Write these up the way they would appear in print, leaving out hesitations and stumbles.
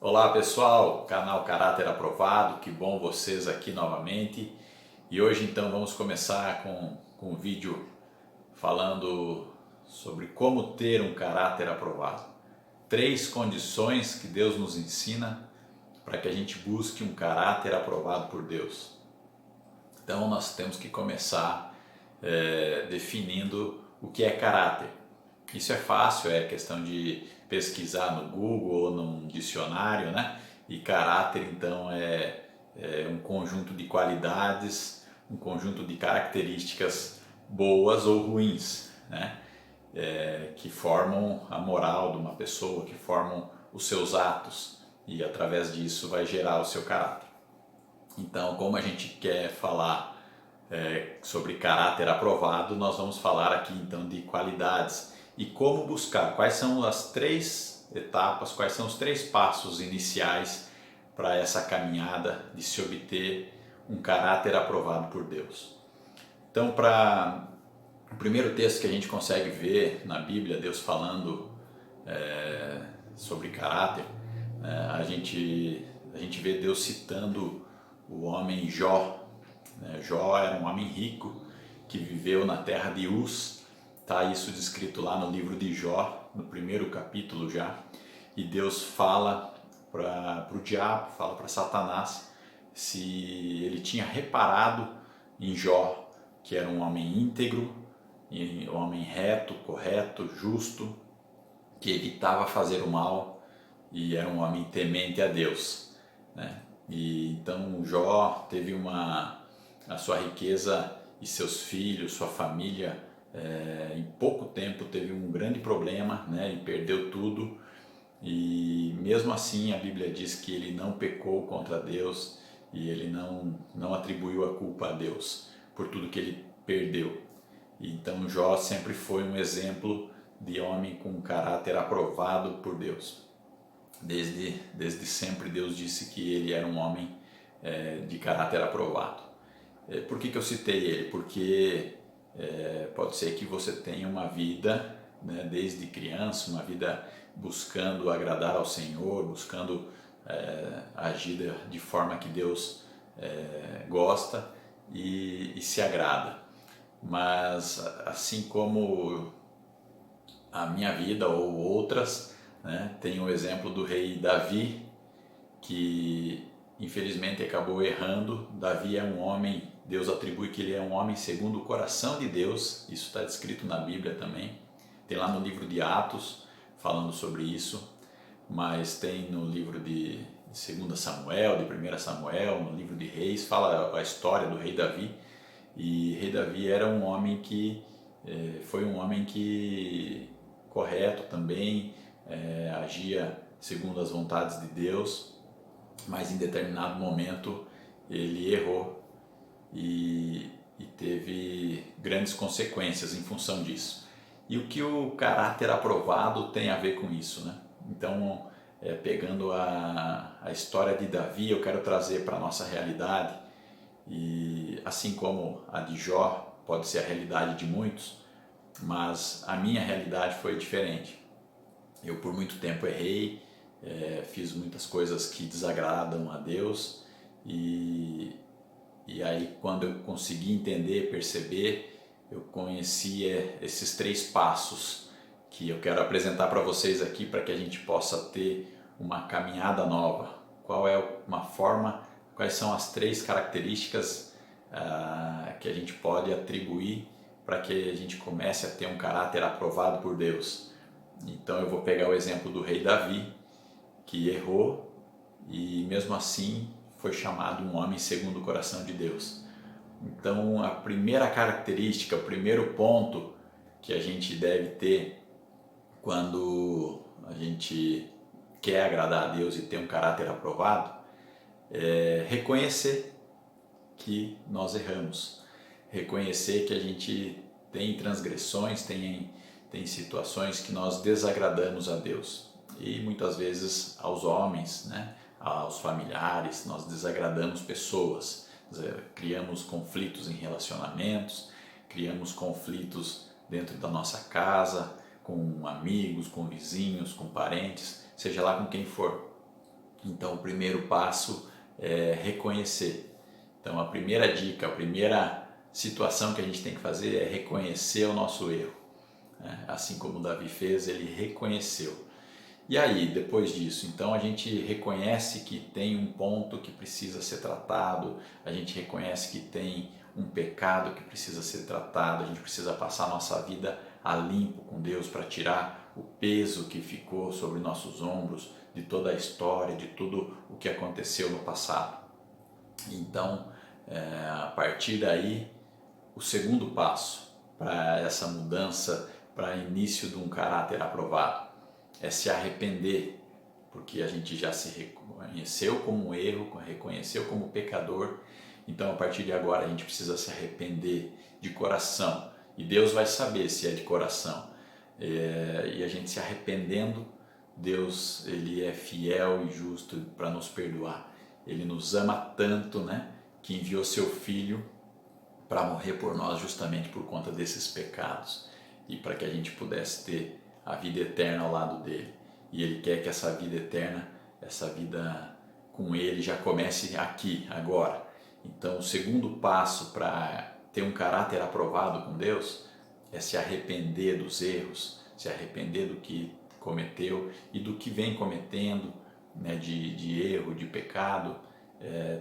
Olá pessoal, canal Caráter Aprovado, que bom vocês aqui novamente. E hoje então vamos começar com um vídeo falando sobre como ter um caráter aprovado. 3 condições que Deus nos ensina para que a gente busque um caráter aprovado por Deus. Então nós temos que começar definindo o que é caráter. Isso é fácil, é questão de pesquisar no Google ou num dicionário, né? E caráter, então, é um conjunto de qualidades, um conjunto de características boas ou ruins, né? Que formam a moral de uma pessoa, que formam os seus atos e através disso vai gerar o seu caráter. Então, como a gente quer falar sobre caráter aprovado, nós vamos falar aqui então de qualidades e como buscar, quais são as 3 etapas, quais são os 3 passos iniciais para essa caminhada de se obter um caráter aprovado por Deus. Então, para o primeiro texto que a gente consegue ver na Bíblia, Deus falando sobre caráter, a gente vê Deus citando o homem Jó. Jó era um homem rico que viveu na terra de Uz. Está isso descrito lá no livro de Jó, no primeiro capítulo já. E Deus fala para o diabo, fala para Satanás, se ele tinha reparado em Jó, que era um homem íntegro, um homem reto, correto, justo, que evitava fazer o mal e era um homem temente a Deus, né? E então Jó teve a sua riqueza e seus filhos, sua família, em pouco tempo teve um grande problema, né? E perdeu tudo. E mesmo assim a Bíblia diz que ele não pecou contra Deus e ele não atribuiu a culpa a Deus por tudo que ele perdeu. Então Jó sempre foi um exemplo de homem com caráter aprovado por Deus. Desde sempre Deus disse que ele era um homem de caráter aprovado. Por que eu citei ele? Porque pode ser que você tenha uma vida, né, desde criança, uma vida buscando agradar ao Senhor, buscando agir de forma que Deus gosta e se agrada. Mas assim como a minha vida ou outras, né, tem o exemplo do rei Davi, que infelizmente acabou errando. Davi é um homem, Deus atribui que ele é um homem segundo o coração de Deus, isso está descrito na Bíblia também, tem lá no livro de Atos falando sobre isso, mas tem no livro de 2 Samuel, de 1 Samuel, no livro de Reis, fala a história do rei Davi. E rei Davi era um homem que foi um homem que correto também, agia segundo as vontades de Deus, mas em determinado momento ele errou e teve grandes consequências em função disso. E o que o caráter aprovado tem a ver com isso, né? Então, pegando a história de Davi, eu quero trazer para a nossa realidade, e assim como a de Jó pode ser a realidade de muitos, mas a minha realidade foi diferente. Eu por muito tempo errei, fiz muitas coisas que desagradam a Deus e aí quando eu consegui entender, perceber, eu conheci esses 3 passos que eu quero apresentar para vocês aqui para que a gente possa ter uma caminhada nova. Qual é uma forma, quais são as 3 características que a gente pode atribuir para que a gente comece a ter um caráter aprovado por Deus. Então eu vou pegar o exemplo do rei Davi, que errou e mesmo assim foi chamado um homem segundo o coração de Deus. Então a primeira característica, o primeiro ponto que a gente deve ter quando a gente quer agradar a Deus e ter um caráter aprovado é reconhecer que nós erramos, reconhecer que a gente tem transgressões, tem situações que nós desagradamos a Deus e muitas vezes aos homens, né, aos familiares, nós desagradamos pessoas, criamos conflitos em relacionamentos, criamos conflitos dentro da nossa casa, com amigos, com vizinhos, com parentes, seja lá com quem for. Então o primeiro passo é reconhecer. Então a primeira dica, a primeira situação que a gente tem que fazer é reconhecer o nosso erro. Assim como Davi fez, ele reconheceu. E aí, depois disso, então a gente reconhece que tem um ponto que precisa ser tratado, a gente reconhece que tem um pecado que precisa ser tratado, a gente precisa passar a nossa vida a limpo com Deus para tirar o peso que ficou sobre nossos ombros de toda a história, de tudo o que aconteceu no passado. Então, a partir daí, o segundo passo para essa mudança, para início de um caráter aprovado, é se arrepender, porque a gente já se reconheceu como um erro, reconheceu como pecador, então a partir de agora a gente precisa se arrepender de coração, e Deus vai saber se é de coração, e a gente se arrependendo, Deus ele é fiel e justo para nos perdoar, ele nos ama tanto, né, que enviou seu Filho para morrer por nós justamente por conta desses pecados, e para que a gente pudesse ter a vida eterna ao lado dele. E ele quer que essa vida eterna, essa vida com ele já comece aqui, agora. Então o segundo passo para ter um caráter aprovado com Deus é se arrepender dos erros, se arrepender do que cometeu e do que vem cometendo, né, de erro, de pecado.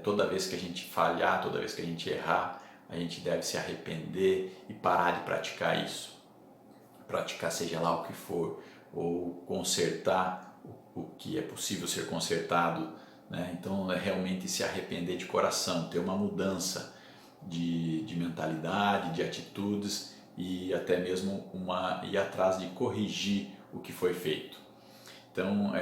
Toda vez que a gente falhar, toda vez que a gente errar, a gente deve se arrepender e parar de praticar isso. Praticar seja lá o que for, ou consertar o que é possível ser consertado, né? Então é realmente se arrepender de coração, ter uma mudança de mentalidade, de atitudes e até mesmo ir atrás de corrigir o que foi feito. Então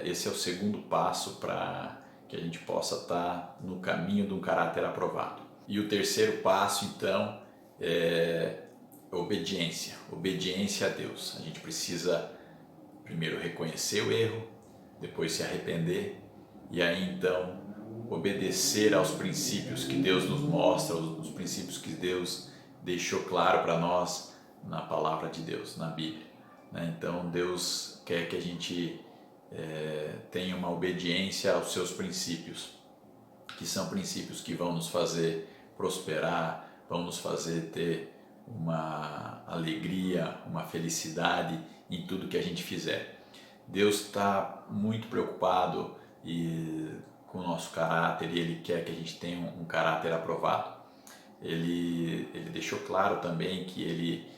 esse é o segundo passo para que a gente possa estar no caminho de um caráter aprovado. E o terceiro passo então é obediência, obediência a Deus. A gente precisa primeiro reconhecer o erro, depois se arrepender e aí então obedecer aos princípios que Deus nos mostra, os princípios que Deus deixou claro para nós na palavra de Deus, na Bíblia. Então Deus quer que a gente tenha uma obediência aos seus princípios, que são princípios que vão nos fazer prosperar, vão nos fazer ter uma alegria, uma felicidade em tudo que a gente fizer. Deus está muito preocupado com o nosso caráter e Ele quer que a gente tenha um caráter aprovado. Ele deixou claro também que Ele,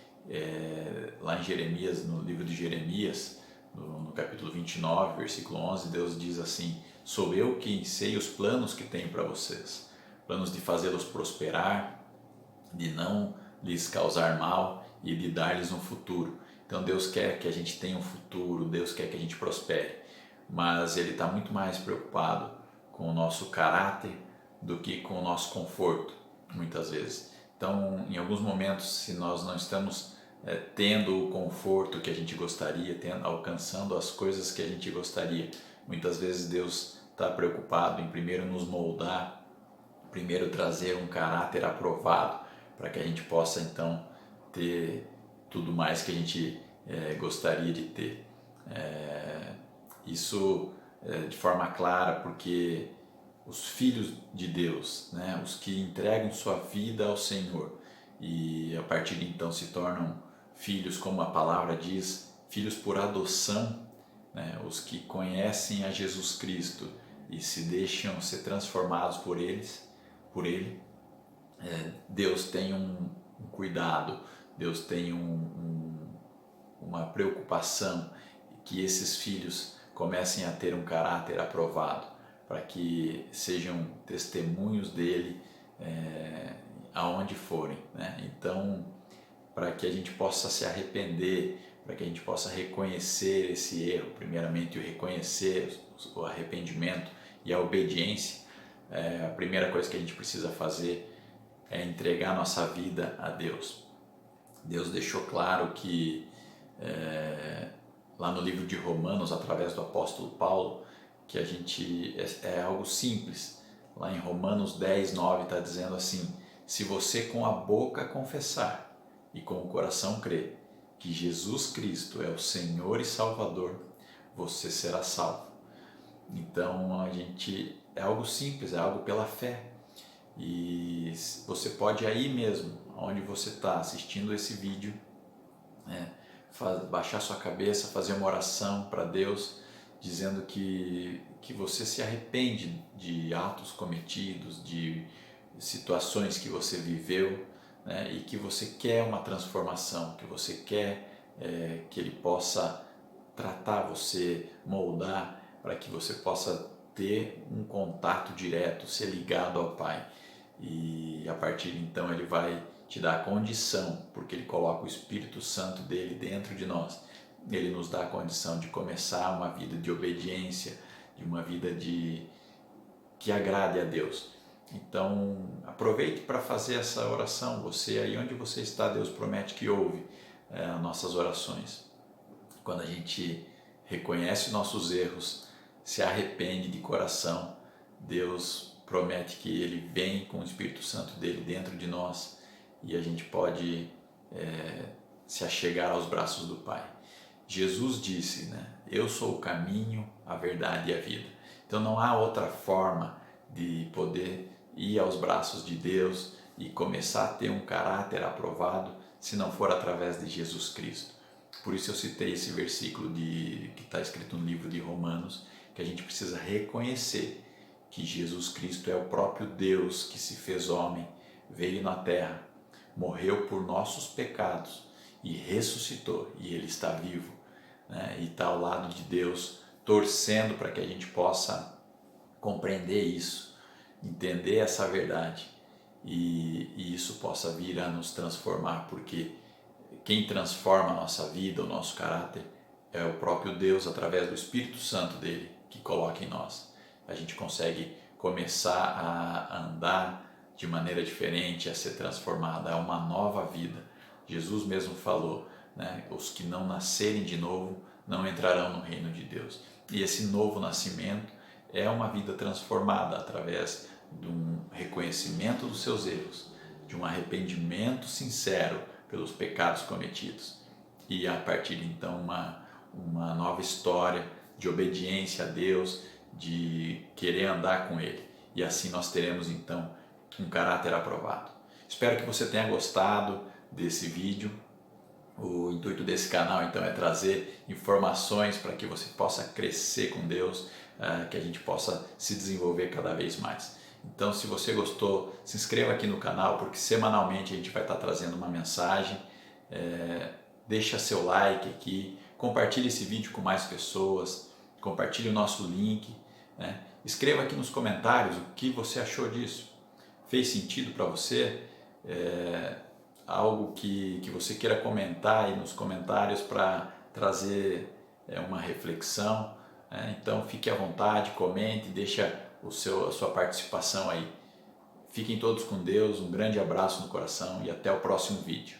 lá em Jeremias, no livro de Jeremias, no capítulo 29, versículo 11, Deus diz assim: sou eu quem sei os planos que tenho para vocês, planos de fazê-los prosperar, de não lhes causar mal e de dar-lhes um futuro. Então Deus quer que a gente tenha um futuro, Deus quer que a gente prospere, mas Ele está muito mais preocupado com o nosso caráter do que com o nosso conforto, muitas vezes. Então, em alguns momentos, se nós não estamos tendo o conforto que a gente gostaria, alcançando as coisas que a gente gostaria, muitas vezes Deus está preocupado em primeiro nos moldar, primeiro trazer um caráter aprovado, para que a gente possa então ter tudo mais que a gente gostaria de ter. Isso de forma clara, porque os filhos de Deus, né, os que entregam sua vida ao Senhor e a partir de então se tornam filhos, como a palavra diz, filhos por adoção, né, os que conhecem a Jesus Cristo e se deixam ser transformados por Ele, Deus tem um cuidado, Deus tem uma preocupação que esses filhos comecem a ter um caráter aprovado, para que sejam testemunhos dele aonde forem, né? Então, para que a gente possa se arrepender, para que a gente possa reconhecer esse erro, primeiramente o reconhecer o arrependimento e a obediência, a primeira coisa que a gente precisa fazer é entregar nossa vida a Deus. Deus deixou claro que lá no livro de Romanos, através do apóstolo Paulo, que a gente é algo simples. Lá em Romanos 10, 9 está dizendo assim: se você com a boca confessar e com o coração crer que Jesus Cristo é o Senhor e Salvador, você será salvo. Então é algo simples, é algo pela fé. E você pode aí mesmo, onde você está assistindo esse vídeo, baixar sua cabeça, fazer uma oração para Deus, dizendo que você se arrepende de atos cometidos, de situações que você viveu, né, e que você quer uma transformação, que você quer que Ele possa tratar você, moldar, para que você possa ter um contato direto, ser ligado ao Pai. E a partir de então Ele vai te dar a condição, porque Ele coloca o Espírito Santo dele dentro de nós. Ele nos dá a condição de começar uma vida de obediência, de uma vida que agrade a Deus. Então, aproveite para fazer essa oração. Você, aí onde você está, Deus promete que ouve as nossas orações. Quando a gente reconhece nossos erros, se arrepende de coração, Deus promete que Ele vem com o Espírito Santo dele dentro de nós e a gente pode se achegar aos braços do Pai. Jesus disse, né? Eu sou o caminho, a verdade e a vida. Então não há outra forma de poder ir aos braços de Deus e começar a ter um caráter aprovado se não for através de Jesus Cristo. Por isso eu citei esse versículo que está escrito no livro de Romanos, que a gente precisa reconhecer que Jesus Cristo é o próprio Deus que se fez homem, veio na terra, morreu por nossos pecados e ressuscitou, e Ele está vivo, né? E está ao lado de Deus, torcendo para que a gente possa compreender isso, entender essa verdade e isso possa vir a nos transformar, porque quem transforma a nossa vida, o nosso caráter, é o próprio Deus através do Espírito Santo dele que coloca em nós. A gente consegue começar a andar de maneira diferente, a ser transformada, é uma nova vida. Jesus mesmo falou, né? Os que não nascerem de novo não entrarão no reino de Deus. E esse novo nascimento é uma vida transformada através de um reconhecimento dos seus erros, de um arrependimento sincero pelos pecados cometidos e a partir de então uma nova história de obediência a Deus, de querer andar com Ele, e assim nós teremos então um caráter aprovado. Espero que você tenha gostado desse vídeo. O intuito desse canal então é trazer informações para que você possa crescer com Deus, que a gente possa se desenvolver cada vez mais. Então, se você gostou, se inscreva aqui no canal, porque semanalmente a gente vai estar trazendo uma mensagem. Deixa seu like aqui, compartilhe esse vídeo com mais pessoas, compartilhe o nosso link, né? Escreva aqui nos comentários o que você achou disso. Fez sentido para você? Algo que você queira comentar aí nos comentários para trazer uma reflexão, né? Então fique à vontade, comente, deixa a sua participação aí. Fiquem todos com Deus, um grande abraço no coração e até o próximo vídeo.